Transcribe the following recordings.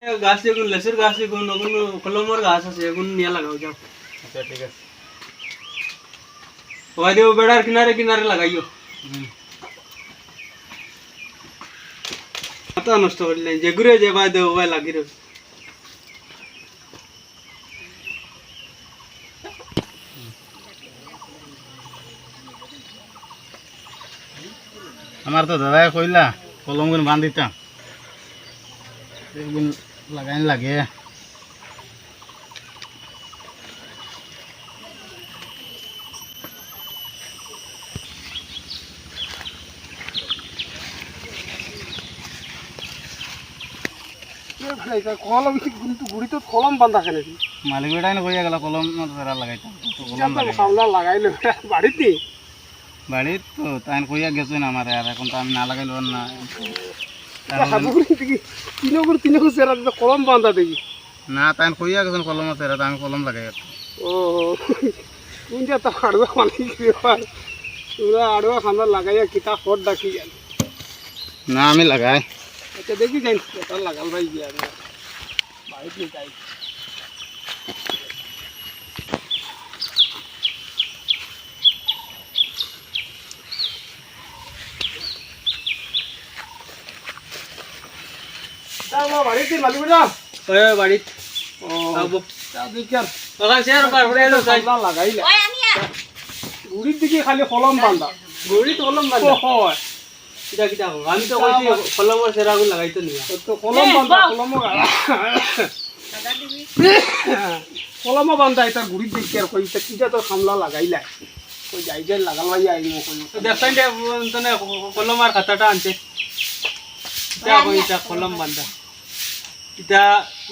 গাছ এগুন লেসের গাছ এগুন ওগুন কলমের গাছ আছে এগুন নিয়ে লাগাও যাও। আচ্ছা ঠিক আছে। ওই দেও বেড়ার কিনারে কিনারে লাগাইও। মাথা নষ্ট করলে যে ঘুরে যে ভাই দেও ভাই লাগি রয়েছে। আমার তো দাদাই কইলা কলম গুণ বান্ধিতাম এগুন লাগাইন লাগে। কলম কিন্তু গুড়ি তো কলম বান্ধা খেলে মালিক বেটাই কইয়া গেল কলম লাগাইতাম সামলা লাগাইলো বাড়িতে বাড়িত তো তাই কইয়া গেছো না আমার আর এখন তো আমি না লাগাইল না তিনকু চেরা কলম বান্ধা দেখি না তাই কইয়া গেছেন কলম আছে আমি কলম লাগাই। ও তুমি তো আড়ুয়া মালিক তোরা আড়ুয়া খান্দা লাগাইয়া কিতা ফট ডাকি গেল না আমি লাগাই। আচ্ছা দেখি যাই লাগাল ভাই গিয়া বাড়িতে যাই। বাড়িতে মালিক ওই বাড়িত ওখান শেয়ার পার করে এলো সাই লাগাইলা গুড়ির দিকে খালি কলম বান্ধা গড়ি তো কলম বান্ধা হয় কিটা কিটা আমি তো কইছি কলমের সেরাগুন লাগাইতো নি তো কলম বান্ধা কলম বান্ধা এটা গুড়ির দিকে আর কইতে কিটা তো খামলা লাগাইলা কই যাই যাই লাগাল ভাই আইমো কই দেখছেন যে তনে কলম আর খাতাটা আনছে এটা কইতা কলম বান্ধা এটা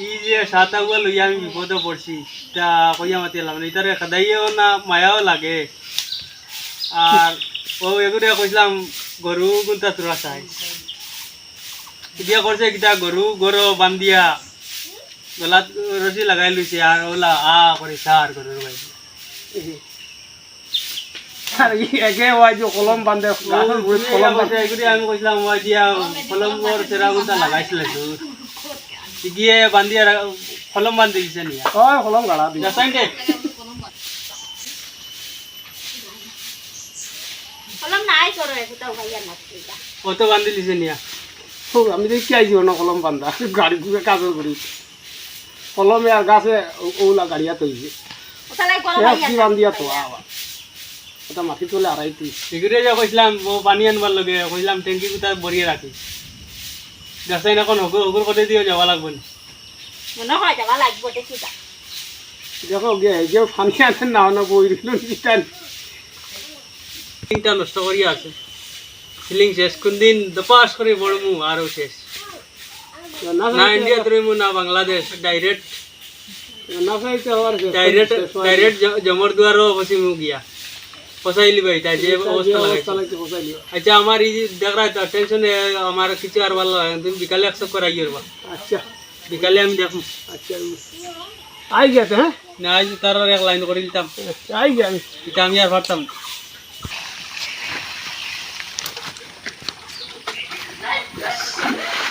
এই যে সাতাগুলো লইয়া আমি বিপদে পড়ছি এটা কইয়া মাতি এলাম না এটারে খাদাইও না মায়াও লাগে আর ও এগুলো কইছিলাম গরু গুনতা তোরা চাই দিয়া করছে কিটা গরু বান্ধিয়া গলাত রশি লাগাই লইছে আর ওলা করে সার গরুর ভাই আর একে ওই যে কলম বান্ধে গাছের গুড়িত কলম বান্ধে এগুলো আমি কইছিলাম ওই দিয়া কলমর সেরাগুনটা লাগাইছিল গিয়ে বান্ধিয়া কলম বান্ধি দিছে নিয়া ওই কলম গাড়া দি দেখছেন যে কলম নাই করো একটাও ভাইয়া নাকি কত বান্ধি দিছে নিয়া আমি দেখি আইছি না কলম বান্ধা গাড়ি ঘুরে কাজের গুড়ি কলমে আর গাছে ওলা গাড়িয়া তৈরি ওখানে করো ভাইয়া কি বান্ধিয়া তো আবার এটা মাটি তোলে আড়াইতি এগুলো যে কইছিলাম পানি আনবার লগে কইলাম ট্যাঙ্কি কোথা ভরিয়ে রাখি দেখছেন এখন হগুর করে দিয়ে যাওয়া লাগবে না মনে হয় যাওয়া লাগবে দেখি যা দেখো গে যে পানি আনেন না না বই দিল নিটান সিলিংটা নষ্ট করিয়া আছে সিলিং শেষ কোন দিন দপাস করে বড়মু আরও শেষ না ইন্ডিয়া ধরমু না বাংলাদেশ ডাইরেক্ট না চাইতে হওয়ার ডাইরেক্ট জমর দুয়ারও বসিমু গিয়া ফসাইলি ভাই তাই যে অবস্থা অবস্থা লাগাইছে লাগছে ফসাইলি আচ্ছা আমার এই যে দেখ রা টেনশন আমার কিছু আর ভালো লাগে তুমি বিকালে অ্যাকসেপ্ট করাই করবা আচ্ছা বিকালে আমি দেখো আচ্ছা আই গেছে হ্যাঁ না আজ তার এক লাইন করে দিতাম আই গে আমি এটা আমি আর পারতাম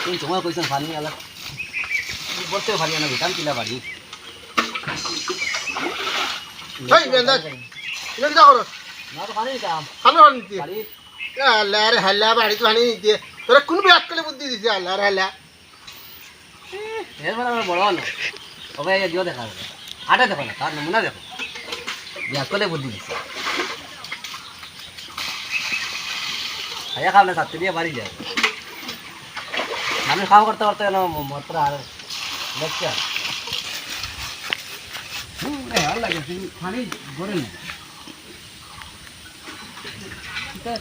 কোন সময় কইছেন পানি আলা বলতে পারি না ভিটাম কিলা বাড়ি এই বেন্দা লেন যাও না তো পানি কাম খালো আনতি বাড়ি আল্লাহ রে হাল্লা বাড়ি তো আনি দিতে তোরা কোন বিয়াত করে বুদ্ধি দিছে আল্লাহ রে হাল্লা এর মানে আমরা বড় না ওকে এই দিও দেখা যাবে আটা দেখো না তার নমুনা দেখো বিয়া করে বুদ্ধি দিছে আয়া খাওয়া সাথে দিয়ে বাড়ি যায় আমি খাওয়া করতে করতে মাত্র আর লেকচার ভালো লাগে পানি গড়ে না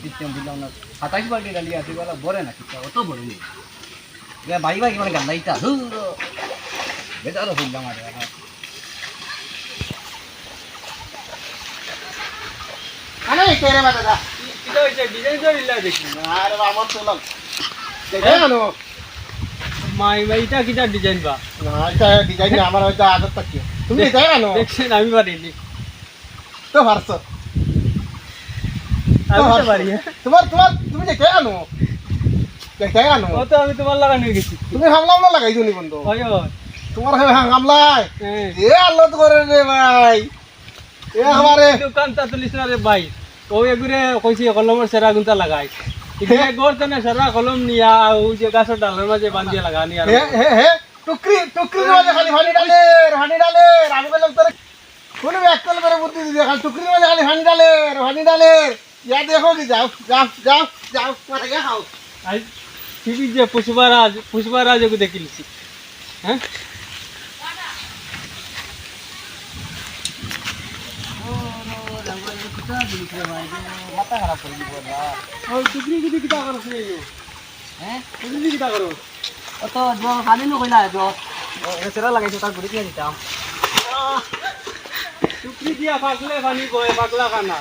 সিস্টেম দিলাম না 27 বাল্টি ডালি আছে বলা বড় না কিটা অত বড় নেই ভাই ভাই মানে গান্দাইতা বেজারো হইলাম আরে আরে কেরে মা দাদা এটা হইছে ডিজাইন তো ইল্লা দেখি আরে আমার তো লাগ দেখে আনো মাই ভাই এটা কিটা ডিজাইন বা না এটা ডিজাইন আমার হয়তো আদত থাকে তুমি দেখে আনো দেখছেন আমি পারিনি তো পারছো আমি তো পারি তোমার তুমি দেখে আনো দেখাই কেন ও তো আমি তোমার লাগা নিয়ে গেছি তুমি হামলা লাগাইছো নি বন্ধু হয় হয় তোমার হামলায় হ্যাঁ এ আল্লাহ করে রে ভাই এ আমারে দোকানটা তুলিস না রে ভাই ও এগুরে কইছি কলমের সেরা গুনতা লাগাই ইদিকে গড়তে না সেরা কলম নিয়া ওই যে গাছের ডালের মাঝে বান্ধিয়ে লাগানি আর হে হে হে টুকরি মাঝে খালি পানি ডালে আমি বললাম তোর কোন একল করে বুদ্ধি দিদি খালি টুকরি মাঝে খালি পানি ডালে ইয়া দেখো কি যাও মারা গিয়া খাও আই টিভি যে পুষ্পারাজ এগু দেখিলিছি হ্যাঁ মাথা খারাপ করে দিব না ও টুকরি কি কিটা করছ হ্যাঁ টুকরি কিটা করো ও তো জো খালি নো কইলা জো সেরা লাগাইছো তার গুড়ি দিয়ে দিতাম টুকরি দিয়া পাগলে পানি বয় পাগলা খানা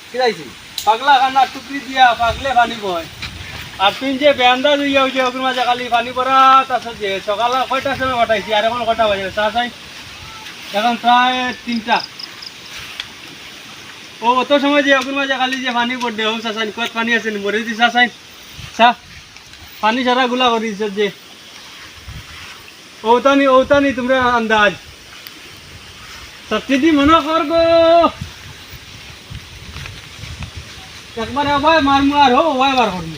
কি যাইছি পাগলা খানা টুকরি দিয়া পাগলে পানি বয় আর তুই যে বেন্দা দুইয়া হইছে ওগুর মাঝে খালি পানি পড়া তাছাড়া যে সকালে কয়টার সময় কটাইছি আর এখন কটা বাজে চা চাই এখন প্রায় 3টা ও অত সময় যে ওগুর মাঝে খালি যে পানি পড়ে ও চা চাই কত পানি আছে মরে দি চা চাই চা পানি সারা গুলা করিস যে ওতানি তোমরা আন্দাজ সত্যি মনে করবো একবার আবার মারমু আর হো ওই বার করবো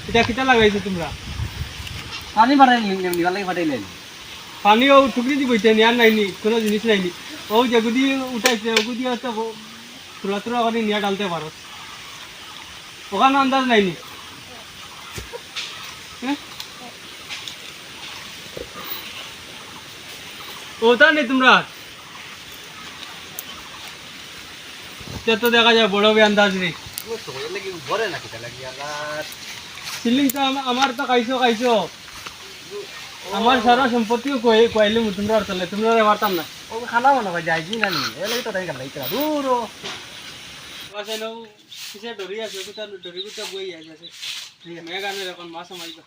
এটা কিটা লাগাইছো তোমরা পানি বাড়াই নিবার লাগে ফাটাইলেন পানি ও টুকরি দি বইতে নিয়ার নাইনি কোনো জিনিস নাইনি ও যেগুদি উঠাইছে ওগুদি হয়তো তুলা করে নিয়ে ডালতে পারো ওখানে আন্দাজ নাইনি হ্যাঁ ওটা নেই তোমরা তো দেখা যায় বড় বে আন্দাজ নেই ও তো লাগি ভরে না কিটা লাগি আল্লাহ সিলিং তো আমার তো খাইছো আমার সারা সম্পত্তিও কইলে তোমরা আর চলে তোমরা পারতাম না ও খানা মনে হয় যাইছি না নি এ লাগি তো তাই গেল ইতরা দূর বাসে নও কিসে ডরি আছে কোথা ডরি কোথা বই আছে মেগানের এখন মাছ মারিবা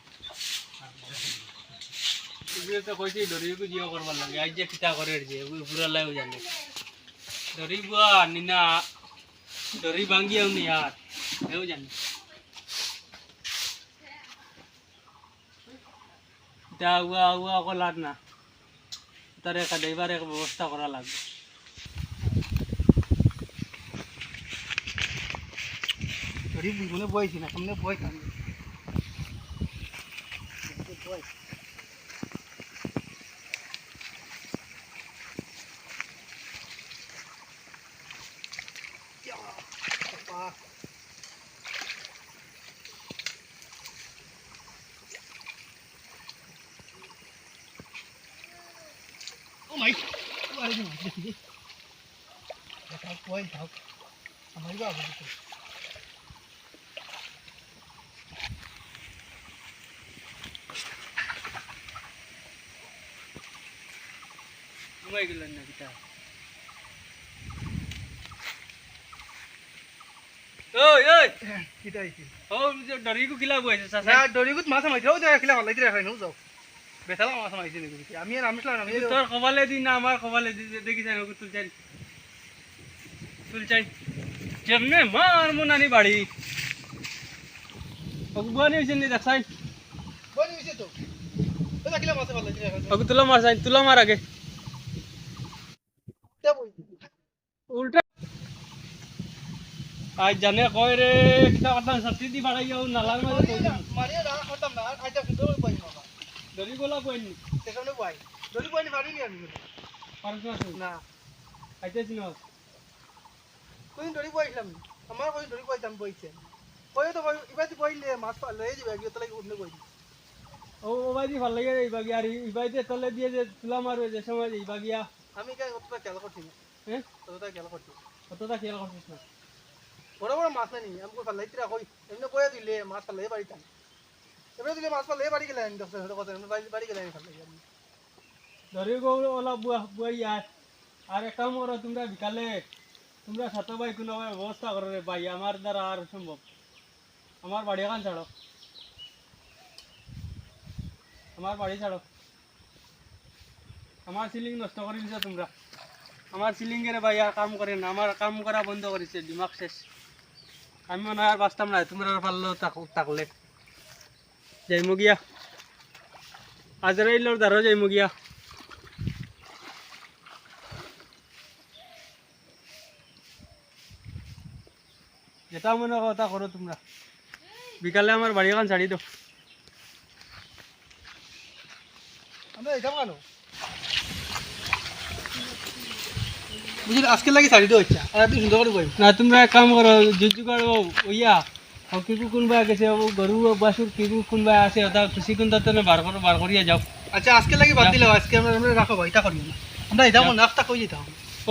এগুলো তো কইছি ডরিকে জিও করবার লাগে আজ যে কিতা করে যে পুরা লাইও জানে ডরি বুয়া নিনা ডরি ভাঙ্গিয়াও নি আর এও জানে এটা উয়া কলার না তার একটা ড্রাইভার এক ব্যবস্থা করা লাগবে ডরি বুঝনে বইছি না সামনে বই কাম ও মাই আরে দি দেখি এটা কই দাও আমার বাবা ঘুমাই গেলেন না কিতা ওই কিটা আইছি ও যে ডরিকু কিলা বইছে না চাচা ডরিগুত মাছ মাইছো দে খেলা ভালাই দিরা খাই নও যাও বেতালা মাছ মাইছি দেখি আমি আর আমছলা না তোর কবালে দি না আমার কবালে দি দেখি যাই ওকে তুল চাই যেমনে মার মুনানি বাড়ি ওকে বুয়ানি হইছে নি দেখাই বনি হইছে তো বেতা কিলা মাছ ভালাই দিরা খাই ওকে তুলা মার আগে তে বই উল্টা আজ জানে কয় রে কিতা কথা সত্যি দি বাড়াইও নালার মাঝে কই দিম মারিয়া না করতাম না আইতা কিন্তু বই না ডরি গোলা কইনি সেখানে বই ডরি বই নি মারিনি আমি পারছ না আইতেছি না কোন ডরি বইছিলাম আমার কোন ডরি বইতাম বইছে কই তো বই ইবাতি বইলে মাছ পালে এই যে ব্যাগ তো লাগি উঠনে বই ও বাজি ভাল লাগে এই বাগি আর এই বাইতে তলে দিয়ে যে তুলা মারবে যে সময় এই বাগিয়া আমি কাই অতটা খেয়াল করছি না হ্যাঁ অতটা খেয়াল করছি কতটা খেয়াল করছিস না বড় বড় মাছ নাই আমি কই ফালাই তিরা কই এমনি বইয়া দিলে মাছ পালে বাড়িতাম এমনি দিলে মাছ পালে বাড়ি গেলে আমি দেখছ কথা এমনি বাড়ি গেলে আমি ফালাই আমি ধরি গো ওলা বুয়াই আর এক কাম করো তোমরা বিকালে তোমরা সাত ভাই কোনো ব্যবস্থা করো রে ভাই আমার দ্বারা আর সম্ভব আমার বাড়ি এখান ছাড়ো আমার বাড়ি ছাড়ো আমার সিলিং নষ্ট করে দিছো তোমরা আমার সিলিং এর ভাই আর কাম করে না আমার কাম করা বন্ধ করেছে দিমাগ শেষ আমি মনে হয় আর বাঁচতাম না, তোমরা আর পারলেও থাকলে যাইমু গিয়া, আজরাইলের দ্বারা যাইমু গিয়া। যেটা মনে কথা করো তোমরা, বিকালে আমার বাড়ি এখন ছাড়ি দাও। আমরা এটা কেন বুঝলি আজকে লাগি শাড়ি তো হচ্ছে আর তুই সুন্দর করে বই না তোমরা এক কাম করো, জুজুগার ওইয়া কিকু কোনবা গেছে, ও গরু বাসুর কিকু কোনবা আছে, ওটা খুশি কোনটা তো বার করিয়া যাও। আচ্ছা আজকে লাগি বাদ দিলে আজকে আমরা রাখো ভাই এটা করি না আমরা এটা মনে রাখতা কই যেতাম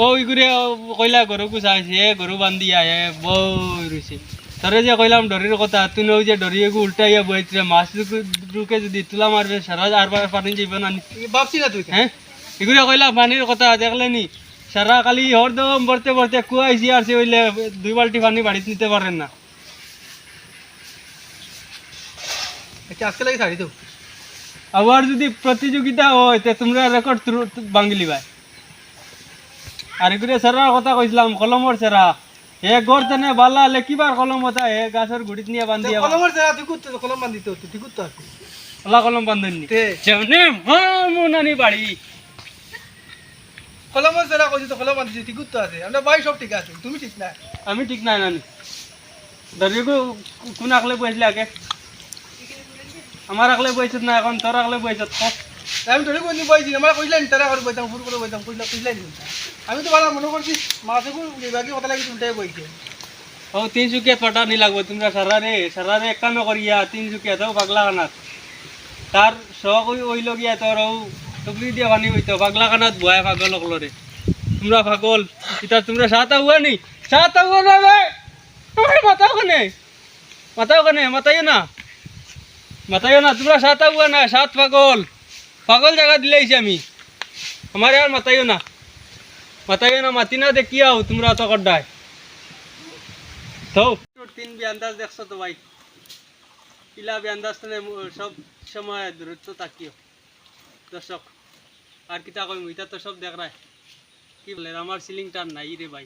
ওই করে কইলা গরু গুছাইছে, গরু বান্ধি আহে বই রয়েছে। তোরে যে কইলাম ডরির কথা, তুই ওই যে ডরি এগু উল্টাইয়া বইতে মাছ ঢুকে যদি তুলা মারবে সারা আর পানি যাইব না। ভাবছি না তুই হ্যাঁ এগুলো কইলা পানির কথা দেখলে নি, সারা খালি হরদম ভরতে ভরতে কুয়াইছি আর সে হইলে 2 বালতি পানি বাড়িতে নিতে পারেন না। আচ্ছা আজকে লাগি শাড়ি তো আবার যদি প্রতিযোগিতা হয় তে তোমরা রেকর্ড ভাঙলি ভাই। আর এগুলো সেরার কথা কইছিলাম, কলমর সেরা হে গড় তেনে বালা হলে কিবার কলম হতা হে গাছের গুড়িত নিয়ে বান্ধিয়া কলমের জায়গা তুই করতে কলম বান্ধিতে হতো তুই করতে আসবি ওলা কলম বান্ধনি তে যেমনি মুনানি বাড়ি। কলমের জায়গা কইছি তো কলম বান্ধিছি তুই করতে আছে আমরা ভাই সব ঠিক আছে তুমি ঠিক না আমি ঠিক নাই নানি দরিগু কোন আকলে বইছিলে আগে, আমার আকলে বইছত না, এখন তোর আকলে বইছত। আমি ধরে কোন বইছি আমরা কইলাম তারা করে বইতাম ফুল করে বইতাম কইলাই আমি তো ভালো মনে করছি মাছগুলো বিভাগে কথা লাগি উল্টাই বইছে ও 3 জুকিয়া পাটা নি লাগবো তোমরা সারারে একান্ন করিয়া 3 জুকিয়া দাও পাগলা কানাত তার শখ ওই লগিয়া তোর ও টুকরি দিয়া বানি হইতো পাগলা কানাত ভয় পাগল অকলরে। তোমরা পাগল ইতা তোমরা সাতা হুয়া নি, সাতা হুয়া না রে তুমি মাতাও কনে মাতাইও না তোমরা সাতা হুয়া না, সাত পাগল জায়গা দিলেইছি আমি, আমার আর মাতাইও না মাতি না দেখিয়াও তোমরা অত কড্ডায় তো 3 বিয়ান্দাজ দেখছো তো ভাই, পিলা বিয়ান্দাজ সব সময় দূরত্ব তাকিও দর্শক। আর কিতা কইম, এটা তো সব দেখ রায় কি বলে আমার সিলিং টান নাই রে ভাই।